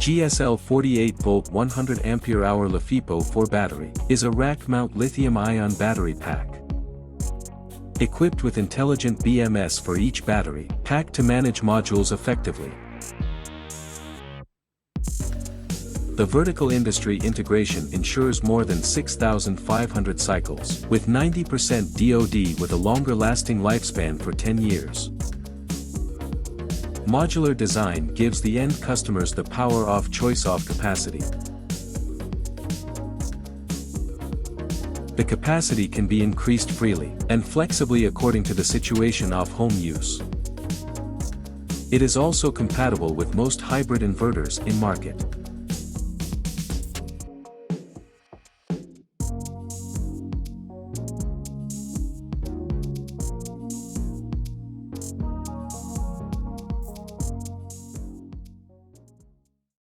GSL 48V 100Ah Lifepo4 battery is a rack-mount lithium-ion battery pack. Equipped with intelligent BMS for each battery pack to manage modules effectively. The vertical industry integration ensures more than 6,500 cycles, with 90% DoD with a longer-lasting lifespan for 10 years. Modular design gives the end customers the power of choice of capacity. The capacity can be increased freely and flexibly according to the situation of home use. It is also compatible with most hybrid inverters in market.